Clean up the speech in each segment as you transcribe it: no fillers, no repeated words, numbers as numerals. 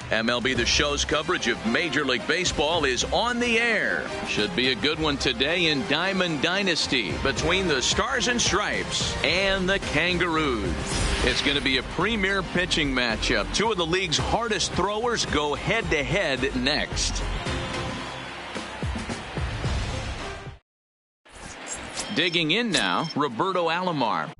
MLB The Show's coverage of Major League Baseball is on the air. Should be a good one today in Diamond Dynasty between the Stars and Stripes and the Kangaroos. It's going to be a premier pitching matchup. Two of the league's hardest throwers go head-to-head next. Digging in now, Roberto Alomar.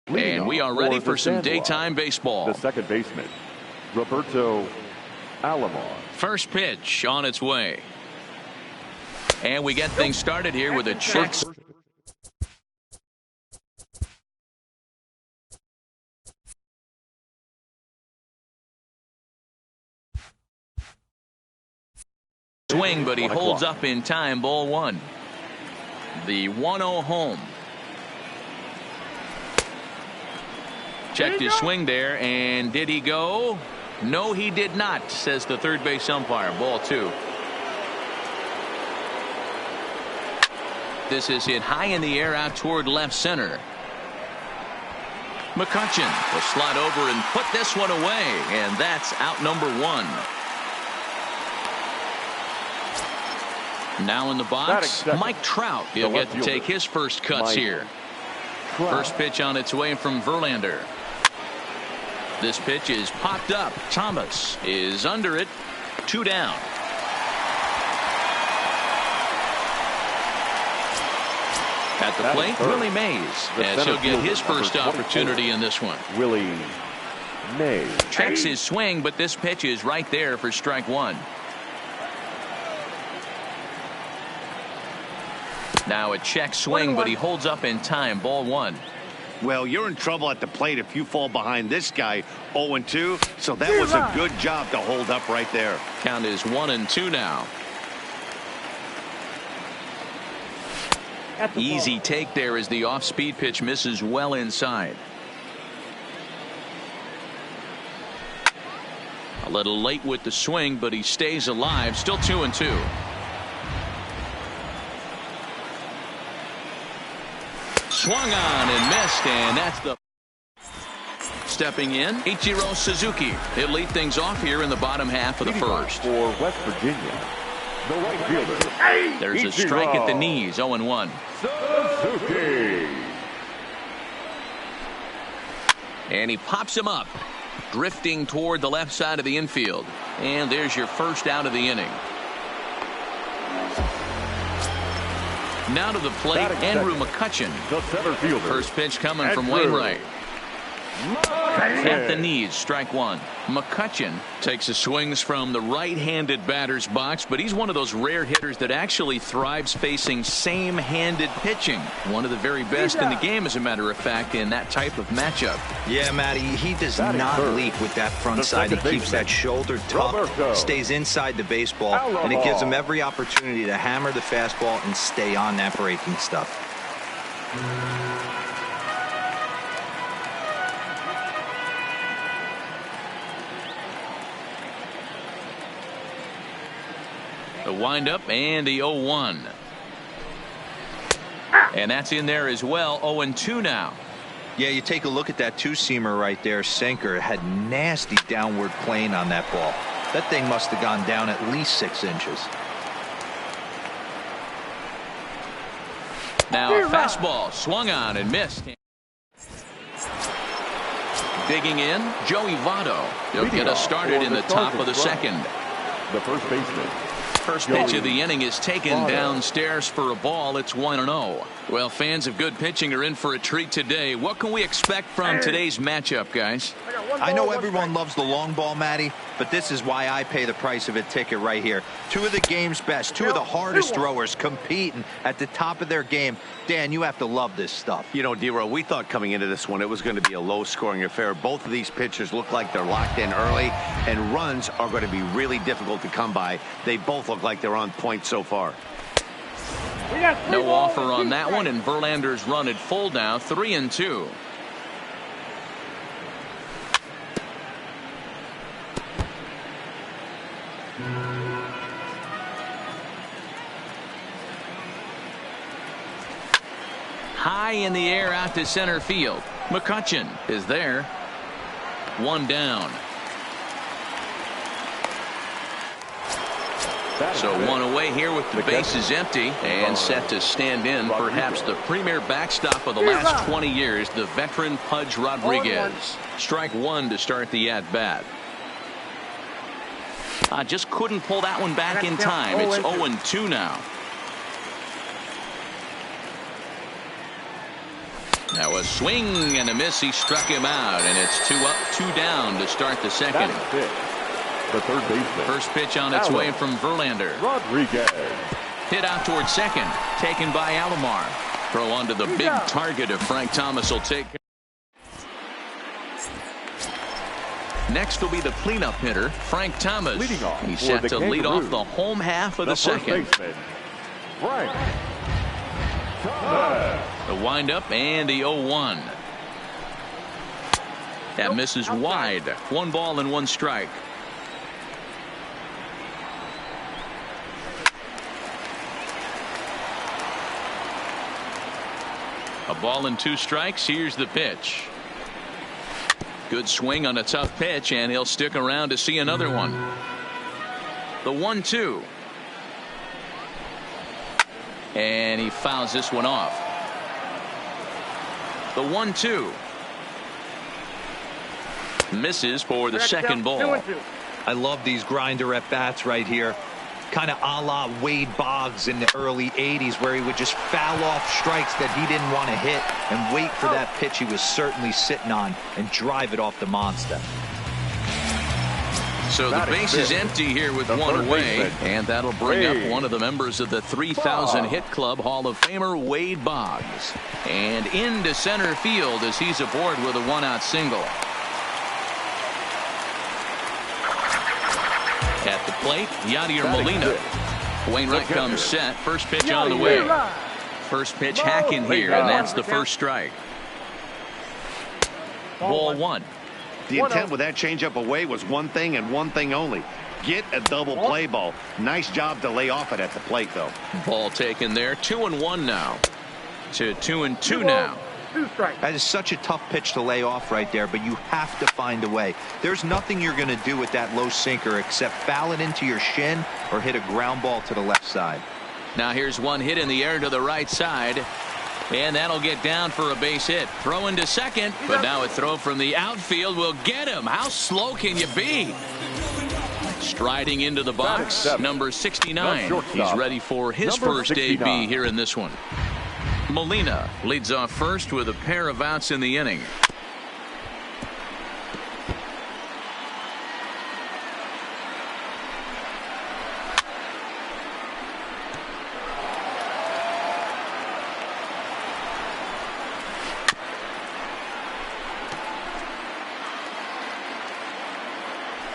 And we are ready for some daytime baseball. The second baseman, Roberto Alomar. First pitch on its way. And we get things started here with a check. Swing, but he holds up in time. Ball one. The 1-0 home. Checked his swing there, and did he go? No, he did not, says the third base umpire. Ball two. This is hit high in the air out toward left center. McCutchen will slide over and put this one away, and that's out number one. Now in the box, Mike Trout. He'll get to take his first cuts here. First pitch on its way from Verlander. This pitch is popped up. Thomas is under it. 2 down. At the plate, Willie Mays, as he'll get his first opportunity in this one. Willie Mays checks his swing, but this pitch is right there for strike one. Now a check swing, but he holds up in time. Ball one. Well, you're in trouble at the plate if you fall behind this guy 0-2. So that was a good job to hold up right there. Count is 1-2 now. Easy take there as the off-speed pitch misses well inside. A little late with the swing, but he stays alive. Still 2-2. Swung on and missed, and that's the stepping in. Ichiro Suzuki. He'll lead things off here in the bottom half of the first. For West Virginia, the right fielder. There's a strike at the knees. 0-1. Suzuki. And he pops him up, drifting toward the left side of the infield. And there's your first out of the inning. Now to the plate, Andrew McCutchen. The center fielder. First pitch coming from Wainwright. At the knees, strike one. McCutchen takes his swings from the right-handed batter's box, but he's one of those rare hitters that actually thrives facing same-handed pitching. One of the very best in the game, as a matter of fact, in that type of matchup. Yeah, Matty, he does not leak with that front side. He keeps that shoulder tucked, stays inside the baseball, and it gives him every opportunity to hammer the fastball and stay on that breaking stuff. The windup and the 0-1. And that's in there as well. 0-2 now. Yeah, you take a look at that two-seamer right there. Sinker had nasty downward plane on that ball. That thing must have gone down at least 6 inches. Now a fastball swung on and missed. Digging in, Joey Votto. He'll get us started in the top of the second. The first baseman, First pitch of the inning is taken downstairs for a ball. It's 1-0. Well, fans of good pitching are in for a treat today. What can we expect from today's matchup, guys? I know everyone loves the long ball, Matty, but this is why I pay the price of a ticket right here. Two of the game's best, two of the hardest throwers competing at the top of their game. Dan, you have to love this stuff. You know, D-Row, we thought coming into this one it was going to be a low-scoring affair. Both of these pitchers look like they're locked in early, and runs are going to be really difficult to come by. They both look like they're on point so far. No offer on that one, and Verlander's run at full now, 3-2. High in the air out to center field. McCutchen is there. One down. So one away here with the bases empty and set to stand in perhaps the premier backstop of the last 20 years, the veteran Pudge Rodriguez. Strike one to start the at-bat. Just couldn't pull that one back in time. It's 0-2 now. Now a swing and a miss. He struck him out, and it's 2 up, 2 down to start the second. The third baseman. First pitch on its way from Verlander. Rodriguez. Hit out towards second. Taken by Alomar. Throw onto the big target of Frank Thomas will take. Next will be the cleanup hitter, Frank Thomas. He's set to lead off the home half of the second. Frank. The windup and the 0-1. That misses wide. 1 ball and 1 strike. A ball and 2 strikes. Here's the pitch. Good swing on a tough pitch, and he'll stick around to see another one. The 1-2. And he fouls this one off. The 1-2. Misses for the second ball. I love these grinder at bats right here. Kind of a la Wade Boggs in the early 80s, where he would just foul off strikes that he didn't want to hit and wait for that pitch he was certainly sitting on and drive it off the monster. So the base is empty here with 1 away, and that'll bring up one of the members of the 3,000 hit club, Hall of Famer Wade Boggs. And into center field as he's aboard with a 1-out single. At the plate, Yadier Molina. Wainwright comes set. First pitch on the way. First pitch hacking here, and that's the first strike. Ball 1. The intent with that changeup away was one thing and one thing only. Get a double play ball. Nice job to lay off it at the plate, though. Ball taken there. 2-1 now. To 2-2 now. That is such a tough pitch to lay off right there, but you have to find a way. There's nothing you're going to do with that low sinker except foul it into your shin or hit a ground ball to the left side. Now here's one hit in the air to the right side. And that'll get down for a base hit. Throw into second, but now a throw from the outfield will get him. How slow can you be? Striding into the box, number 69. He's ready for his first AB here in this one. Molina leads off first with a pair of outs in the inning.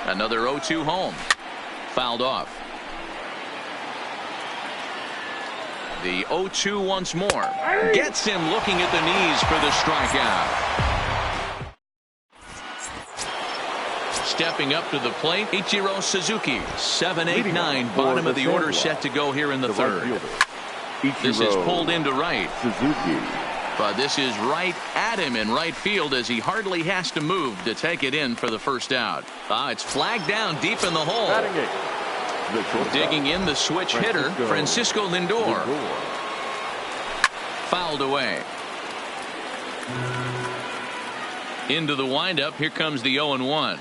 Another 0-2 home. Fouled off. The 0-2 once more. Gets him looking at the knees for the strikeout. Stepping up to the plate, Ichiro Suzuki. 7-8-9, bottom of the order set to go here in the third. This is pulled into right. Suzuki. But this is right at him in right field as he hardly has to move to take it in for the first out. It's flagged down deep in the hole. Digging in the switch hitter, Francisco Lindor. Fouled away. Into the windup. Here comes the 0-1.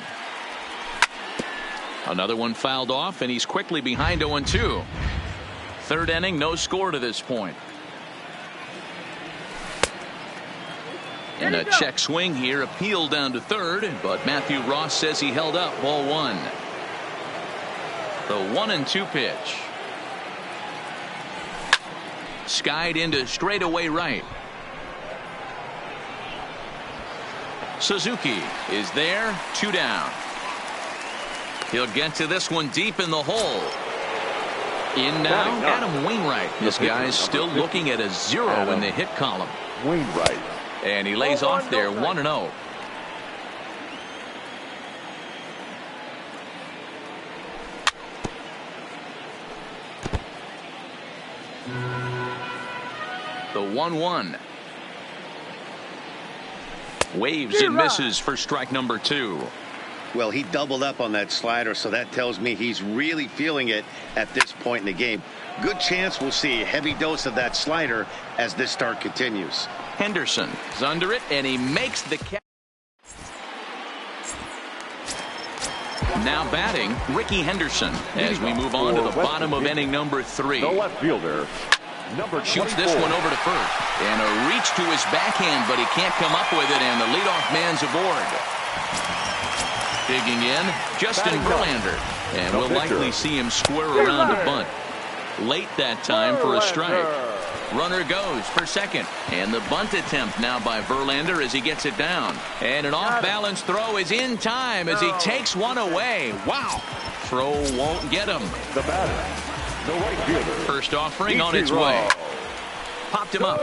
Another one fouled off, and he's quickly behind 0-2. Third inning, no score to this point. And a check swing here, appeal down to third, but Matthew Ross says he held up. Ball one. The 1-2 pitch. Skied into straightaway right. Suzuki is there, 2 down. He'll get to this one deep in the hole. In now, Adam Wainwright. This guy's still looking at a 0 in the hit column. Wainwright. And he lays off there, 1-0. The 1-1. Waves and misses for strike number 2. Well, he doubled up on that slider, so that tells me he's really feeling it at this point in the game. Good chance we'll see a heavy dose of that slider as this start continues. Henderson is under it, and he makes the catch. Now batting, Ricky Henderson, as we move on to the bottom of inning number 3. The left fielder, shoots this one over to first. And a reach to his backhand, but he can't come up with it, and the leadoff man's aboard. Digging in, Justin Verlander. And we'll likely see him square around a bunt. Late that time for a strike. Runner goes for second. And the bunt attempt now by Verlander as he gets it down. And an off-balance throw is in time as he takes one away. Wow. Throw won't get him. The batter, the right fielder. First offering on its way. Popped him up.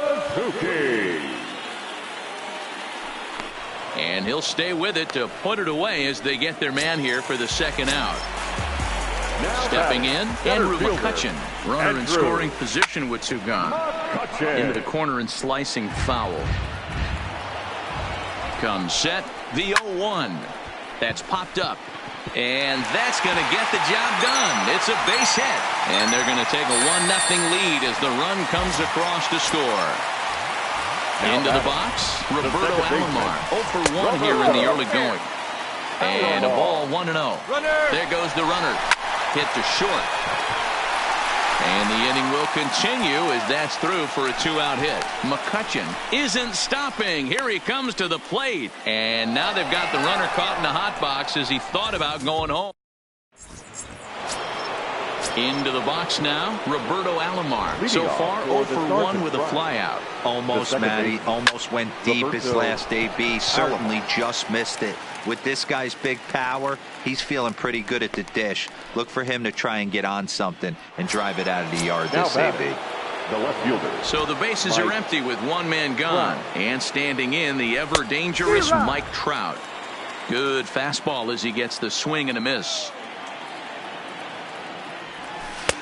And he'll stay with it to put it away as they get their man here for the second out. Stepping in, Andrew McCutchen. Runner in scoring position with 2 gone. Into the corner and slicing foul. Comes set, the 0-1. That's popped up. And that's going to get the job done. It's a base hit. And they're going to take a 1-0 lead as the run comes across to score. Into the box, Roberto Alomar. 0 for 1 here in the early going. And a ball 1-0. There goes the runner. Hit to short. And the inning will continue as that's through for a 2-out hit. McCutchen isn't stopping. Here he comes to the plate. And now they've got the runner caught in the hot box as he thought about going home. Into the box now, Roberto Alomar. So far, 0 for 1 with a flyout. Almost, Matty. Almost went deep his last AB. Certainly just missed it. With this guy's big power, he's feeling pretty good at the dish. Look for him to try and get on something and drive it out of the yard this AB. The left fielder. So the bases are empty with 1 man gone. And standing in, the ever-dangerous Mike Trout. Good fastball as he gets the swing and a miss.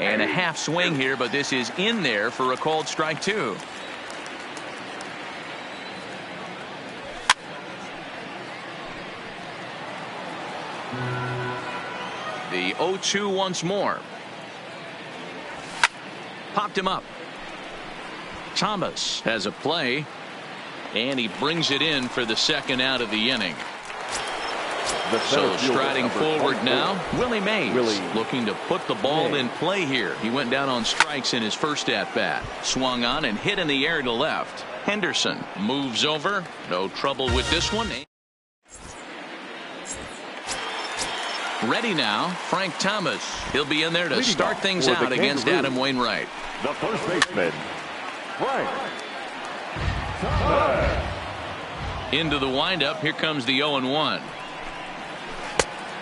And a half swing here, but this is in there for a called strike 2. The 0-2 once more. Popped him up. Thomas has a play, and he brings it in for the second out of the inning. So striding forward now, Willie Mays looking to put the ball in play here. He went down on strikes in his first at-bat. Swung on and hit in the air to left. Henderson moves over. No trouble with this one. Ready now, Frank Thomas. He'll be in there to start things out against Adam Wainwright. The first baseman, Frank Thomas. Into the windup. Here comes the 0-1.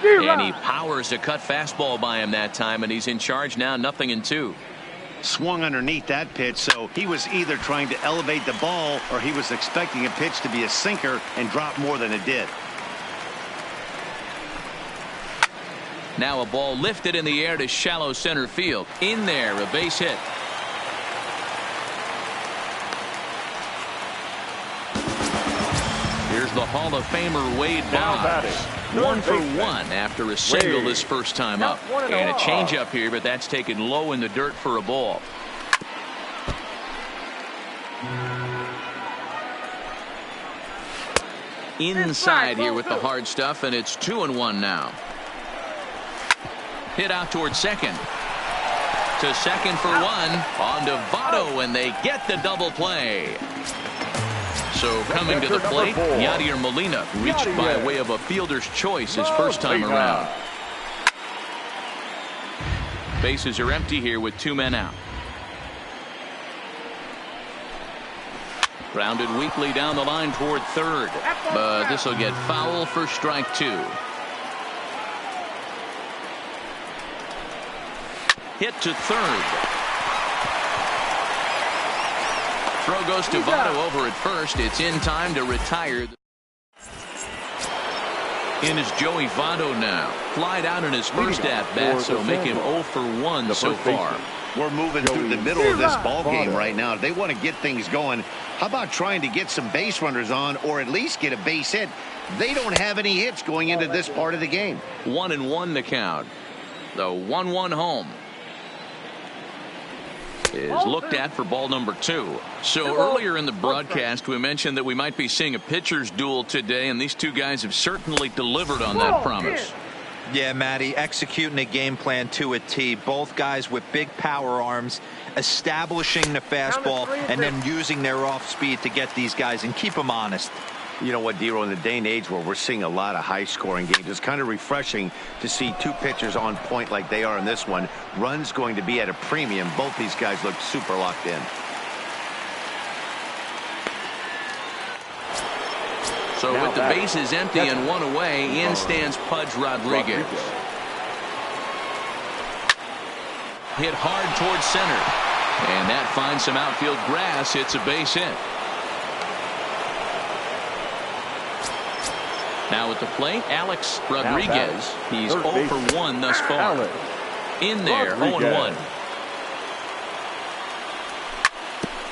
And he powers a cut fastball by him that time, and he's in charge now, 0-2. Swung underneath that pitch, so he was either trying to elevate the ball or he was expecting a pitch to be a sinker and drop more than it did. Now a ball lifted in the air to shallow center field. In there, a base hit. Here's the Hall of Famer Wade Boggs. 1 for 1 after a single his first time up. And a changeup here, but that's taken low in the dirt for a ball. Inside here with the hard stuff, and it's 2-1 now. Hit out towards second. To second for one. On to Votto, and they get the double play. So coming to the plate, Yadier Molina reached by way of a fielder's choice his first time around. Bases are empty here with 2 men out. Grounded weakly down the line toward third, but this will get foul for strike 2. Hit to third. Throw goes to Votto over at first. It's in time to retire. In is Joey Votto now. Flied out in his first at-bat, so make him 0 for 1 so far. We're moving through the middle of this ball game right now. If they want to get things going, how about trying to get some base runners on or at least get a base hit? They don't have any hits going into this part of the game. 1-1 the count. The 1-1 home is looked at for ball number 2. So earlier in the broadcast we mentioned that we might be seeing a pitcher's duel today, and these two guys have certainly delivered on that promise. Yeah, Matty, executing a game plan to a T. Both guys with big power arms, establishing the fastball, and then using their off speed to get these guys and keep them honest. You know what, Dero, in the day and age where we're seeing a lot of high-scoring games, it's kind of refreshing to see two pitchers on point like they are in this one. Runs going to be at a premium. Both these guys look super locked in. So with the bases empty and 1 away, in stands Pudge Rodriguez. Hit hard towards center. And that finds some outfield grass. It's a base hit. Now at the plate, Alex Rodriguez. He's 0 for 1 thus far. In there, 0-1.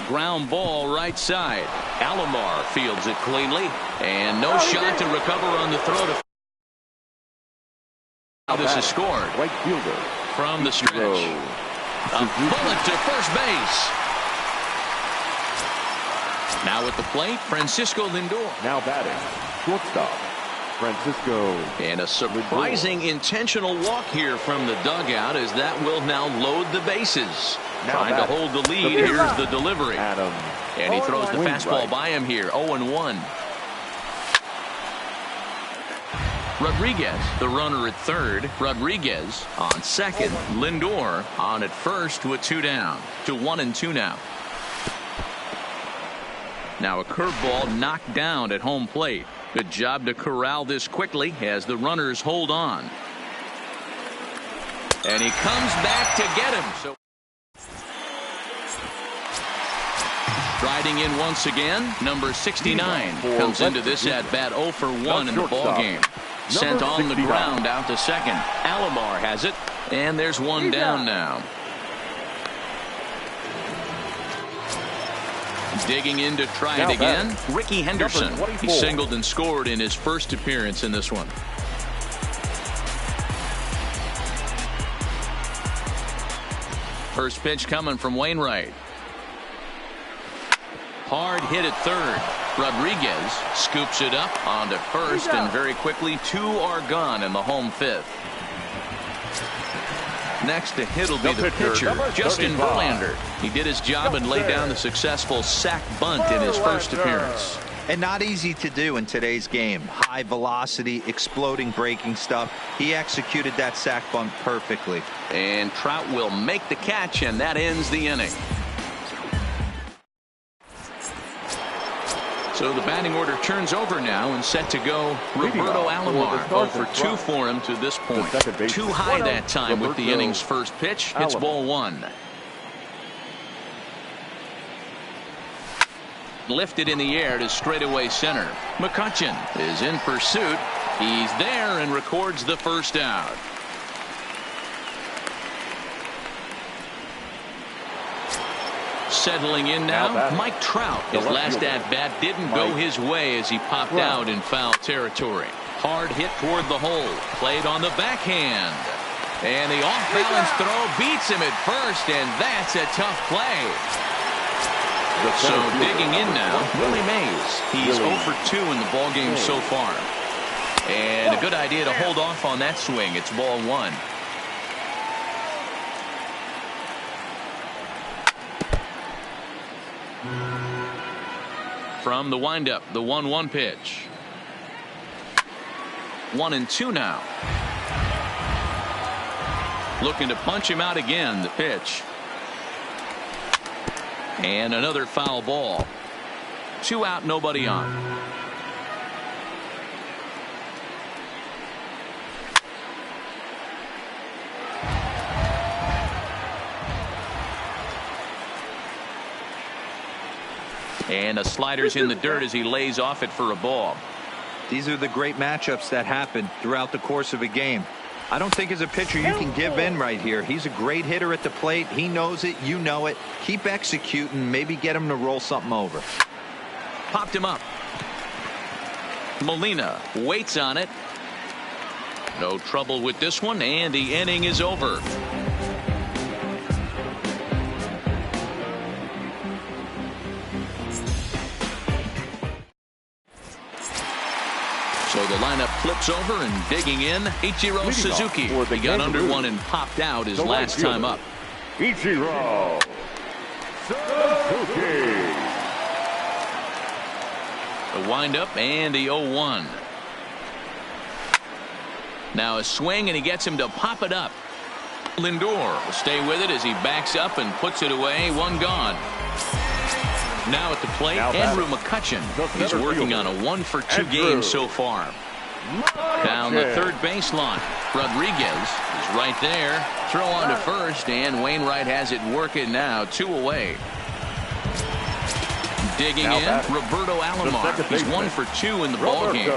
Ground ball right side. Alomar fields it cleanly. And no shot to recover on the throw to. Now this is scored. Right fielder. From the stretch. A bullet to first base. Now at the plate, Francisco Lindor. Now batting, shortstop, Francisco. And a surprising intentional walk here from the dugout, as that will now load the bases. Trying to hold the lead. Here's the delivery. And he throws the fastball by him here. 0-1. Rodriguez, the runner at third. Rodriguez on second. Lindor on at first with 2 down. To 1-2 now. Now a curveball knocked down at home plate. Good job to corral this quickly as the runners hold on. And he comes back to get him. So riding in once again, number 69 comes into this at bat 0 for 1 in the ball game. Sent on the ground out to second. Alomar has it, and there's 1 down now. Digging in to try it again, Ricky Henderson. He singled and scored in his first appearance in this one. First pitch coming from Wainwright. Hard hit at third. Rodriguez scoops it up onto first, and very quickly 2 are gone in the home 5th. Next to hit will be the pitcher, Justin Verlander. He did his job and laid down the successful sac bunt in his first appearance. And not easy to do in today's game. High velocity, exploding breaking stuff. He executed that sac bunt perfectly. And Trout will make the catch, and that ends the inning. So the batting order turns over now, and set to go Roberto Alomar. 0 for 2 for him to this point. Too high that time with the inning's first pitch. It's ball 1. Lifted in the air to straightaway center. McCutchen is in pursuit. He's there and records the first out. Settling in now, Mike Trout. His last at-bat didn't go his way as he popped out in foul territory. Hard hit toward the hole. Played on the backhand. And the off-balance throw beats him at first, and that's a tough play. So digging in now, Willie Mays. He's 0 for 2 in the ballgame so far. And a good idea to hold off on that swing. It's ball 1. From the windup, the 1-1 pitch. 1-2 now. Looking to punch him out again. The pitch. And another foul ball. 2 out, nobody on. And a slider's in the dirt as he lays off it for a ball. These are the great matchups that happen throughout the course of a game. I don't think as a pitcher you can give in right here. He's a great hitter at the plate. He knows it. You know it. Keep executing. Maybe get him to roll something over. Popped him up. Molina waits on it. No trouble with this one, and the inning is over. So the lineup flips over, and digging in, Ichiro Suzuki. He got under one and popped out his last time up. Ichiro Suzuki. The windup and the 0-1. Now a swing, and he gets him to pop it up. Lindor will stay with it as he backs up and puts it away. One gone. Now at the plate, Andrew McCutchen. He's working on a 1-for-2 game so far. Down the third baseline. Rodriguez is right there. Throw on to first, and Wainwright has it working now. 2 away. Digging in, Roberto Alomar. He's 1-for-2 in the ballgame.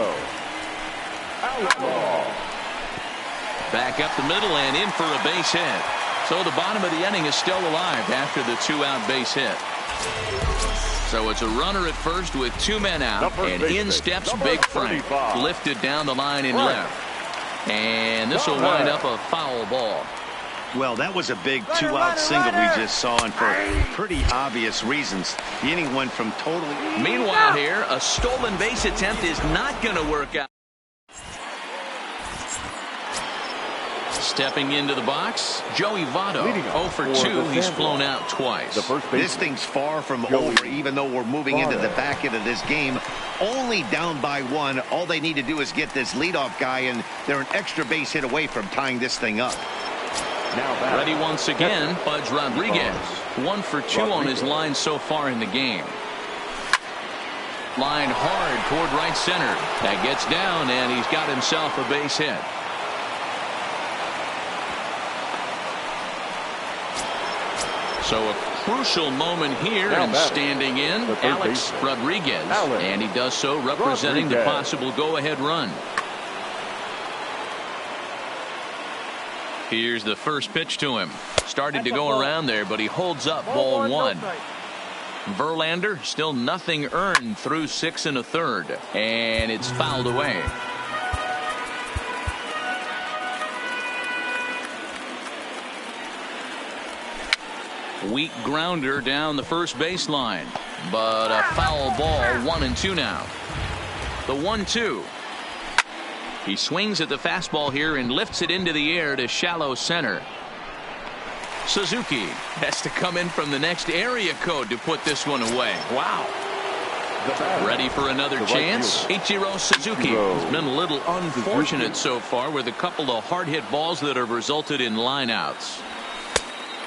Back up the middle and in for a base hit. So the bottom of the inning is still alive after the 2-out base hit. So it's a runner at first with 2 men out, and in steps Big Frank. Lifted down the line in left. And this will wind up a foul ball. Well, that was a big 2-out single we just saw, and for pretty obvious reasons. The inning went from totally... Meanwhile here, a stolen base attempt is not going to work out. Stepping into the box, Joey Votto. 0-for-2. He's flown out twice. This thing's far from over, even though we're moving into the back end of this game. Only down by 1. All they need to do is get this leadoff guy, and they're an extra base hit away from tying this thing up. Ready once again, Pudge Rodriguez. 1-for-2 on his line so far in the game. Line hard toward right center. That gets down, and he's got himself a base hit. So a crucial moment here, and standing in, Alex Rodriguez. And he does so representing the possible go-ahead run. Here's the first pitch to him. Started to go around there, but he holds up ball 1. Verlander still nothing earned through 6 1/3, and it's fouled away. Weak grounder down the first baseline, but a foul ball. 1-2 now. The 1-2. He swings at the fastball here and lifts it into the air to shallow center. Suzuki has to come in from the next area code to put this one away. Wow. Ready for another chance? Ichiro Suzuki has been a little unfortunate so far with a couple of hard hit balls that have resulted in lineouts.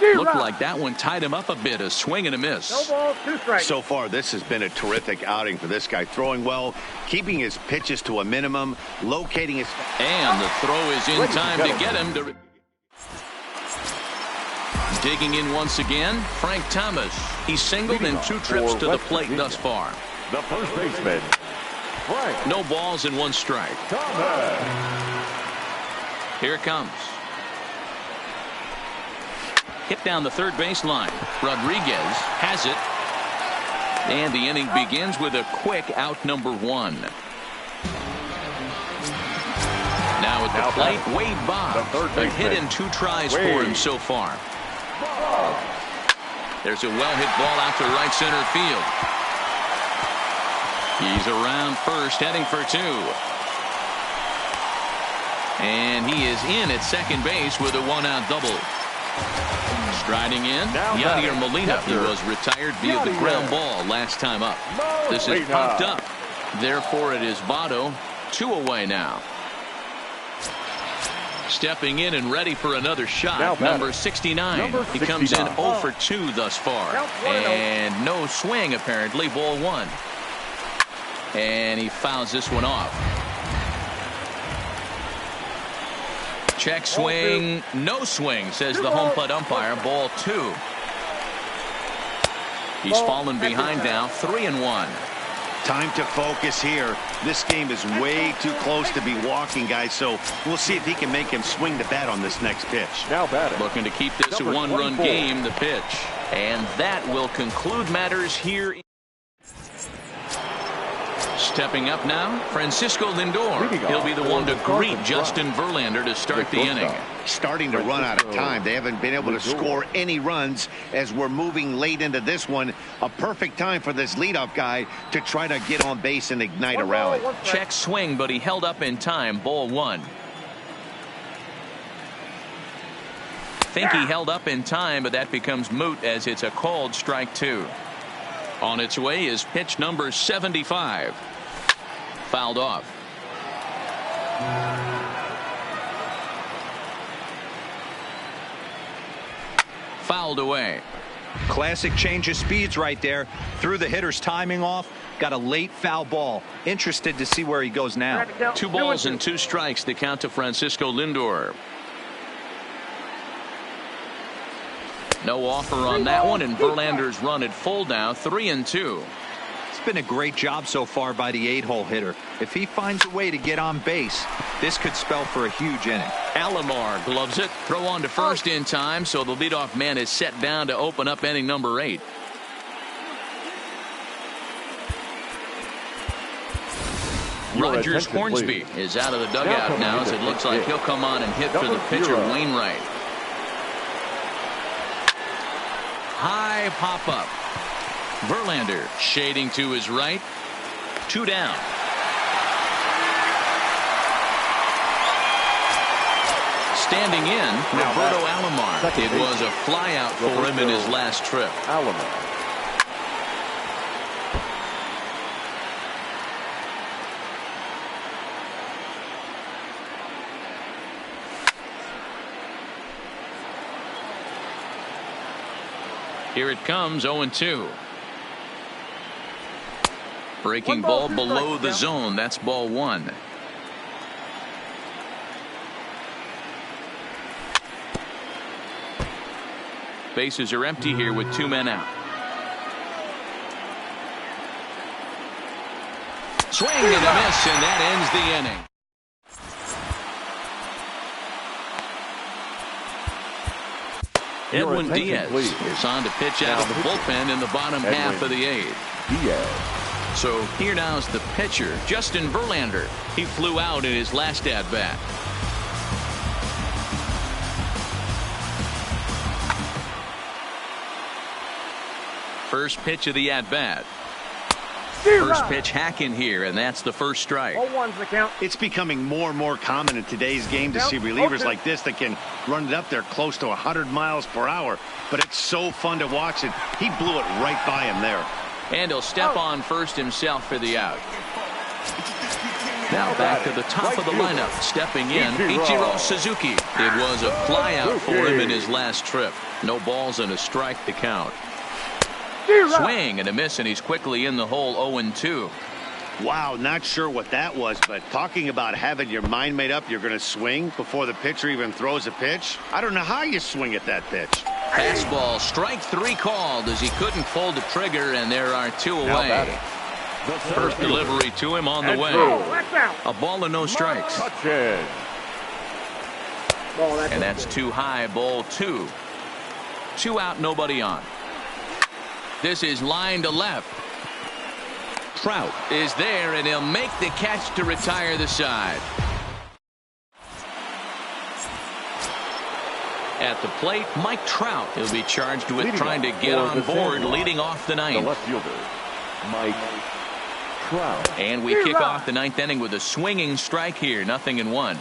Looked like that one tied him up a bit. A swing and a miss. No ball, 2 strikes. So far, this has been a terrific outing for this guy. Throwing well, keeping his pitches to a minimum, locating his... And the throw is in time to get him to... Digging in once again, Frank Thomas. He's singled in 2 trips to the plate thus far. The first baseman, Frank. No balls and 1 strike. Thomas. Here it comes. Hit down the third baseline. Rodriguez has it. And the inning begins with a quick out number 1. Now at the plate, Wade Boggs. A hit in 2 tries for him so far. There's a well-hit ball out to right center field. He's around first, heading for 2. And he is in at second base with a 1-out double. Striding in, Yadier Molina. He was retired via the ground ball last time up. This is popped up. Therefore, it is Votto. 2 away now. Stepping in and ready for another shot, number 69. He comes in 0 for 2 thus far. And no swing, apparently. Ball 1. And he fouls this one off. Check swing, no swing, says the home plate umpire. Ball 2. He's fallen behind now, 3-1. Time to focus here. This game is way too close to be walking, guys, so we'll see if he can make him swing the bat on this next pitch. Now batting. Looking to keep this a one-run game, the pitch. And that will conclude matters here. Stepping up now, Francisco Lindor. He'll be the one to greet Justin Verlander to start the inning. Starting to run out of time. They haven't been able to score any runs as we're moving late into this one. A perfect time for this leadoff guy to try to get on base and ignite a rally. Check swing, but he held up in time. Ball 1. Think he held up in time, but that becomes moot as it's a called strike 2. On its way is pitch number 75. Fouled off. Fouled away. Classic change of speeds right there. Threw the hitter's timing off. Got a late foul ball. Interested to see where he goes now. 2 balls and 2 strikes to count to Francisco Lindor. No offer on that one, and Verlander's run at full now, 3-2. It's been a great job so far by the 8-hole hitter. If he finds a way to get on base, this could spell for a huge inning. Alomar gloves it. Throw on to first in time, so the leadoff man is set down to open up inning number 8. Rogers Hornsby is out of the dugout now, as it looks like he'll come on and hit for the pitcher, Wainwright. High pop-up. Verlander shading to his right. 2 down. Standing in, Roberto Alomar. It was a flyout for him in his last trip. Here it comes, 0-2. Breaking ball below the zone. That's ball 1. Bases are empty here with 2 men out. Swing and a miss, and that ends the inning. Edwin Diaz is on to pitch out of the bullpen in the bottom half of the 8th. So here now is the pitcher, Justin Verlander. He flew out in his last at-bat. First pitch of the at-bat. First pitch hacking here, and that's the first strike. It's becoming more and more common in today's game to see relievers like this that can run it up there close to 100 miles per hour. But it's so fun to watch it. He blew it right by him there. And he'll step on first himself for the out. Now back to the top of the lineup. Stepping in, Ichiro Suzuki. It was a flyout for him in his last trip. No balls and a strike to count. Swing and a miss, and he's quickly in the hole, 0-2. Wow, not sure what that was, but talking about having your mind made up you're going to swing before the pitcher even throws a pitch. I don't know how you swing at that pitch. Fastball, strike 3 called as he couldn't pull the trigger, and there are 2 away. First delivery to him on the way. A ball and no strikes. And that's too high, ball 2. 2 out, nobody on. This is line to left. Trout is there, and he'll make the catch to retire the side. At the plate, Mike Trout. He'll be charged with trying to get on board, leading off the 9th. The left fielder, Mike Trout. And we kick off the 9th inning with a swinging strike here, 0-1.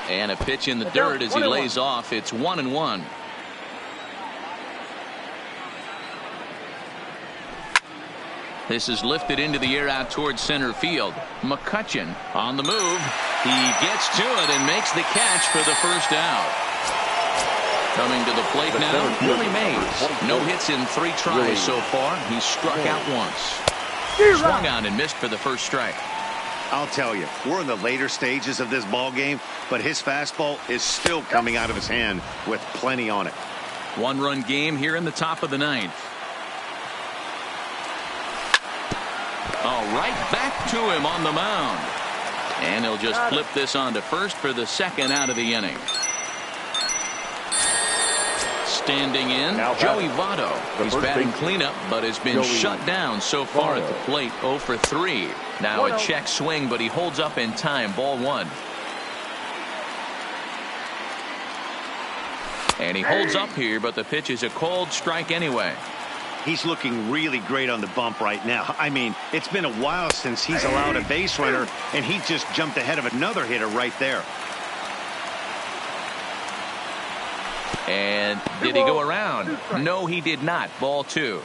And a pitch in the dirt as he lays off. It's 1-1. This is lifted into the air out towards center field. McCutchen on the move. He gets to it and makes the catch for the first out. Coming to the plate now, Willie Mays. No hits in 3 tries so far. He's struck out once. Swung on and missed for the first strike. I'll tell you, we're in the later stages of this ball game, but his fastball is still coming out of his hand with plenty on it. 1-run game here in the top of the 9th. All right, back to him on the mound. And he'll just flip this on to first for the second out of the inning. Standing in, Joey Votto. He's batting cleanup, but has been shut down so far at the plate. 0 for 3. Now a check swing, but he holds up in time. Ball 1. And he holds up here, but the pitch is a cold strike anyway. He's looking really great on the bump right now. I mean, it's been a while since he's allowed a base runner, and he just jumped ahead of another hitter right there. And did he go around? No, he did not. Ball 2.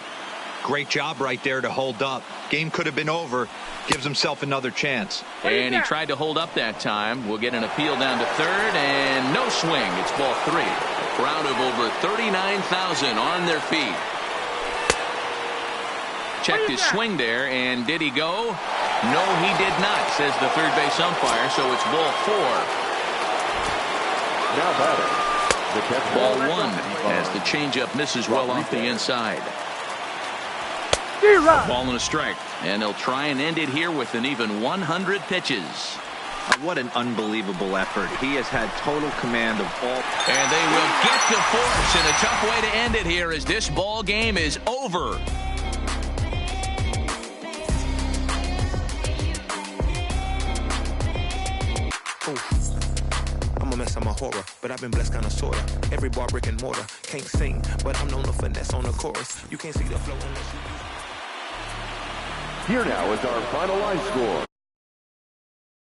Great job right there to hold up. Game could have been over. Gives himself another chance. And he tried to hold up that time. We'll get an appeal down to third, and no swing. It's ball 3. A crowd of over 39,000 on their feet. Checked his swing there, and did he go? No, he did not, says the third base umpire, so it's ball 4. Now batting. Ball 1 as the changeup misses well off the inside. Ball and a strike, and they'll try and end it here with an even 100 pitches. What an unbelievable effort. He has had total command of all. And they will get to force, and a tough way to end it here as this ball game is over. I'm a horror, but I've been blessed kind of sorta. Every bar brick and mortar. Can't sing, but I'm known to finesse on the chorus. You can't see the flow unless you. Here now is our final line score.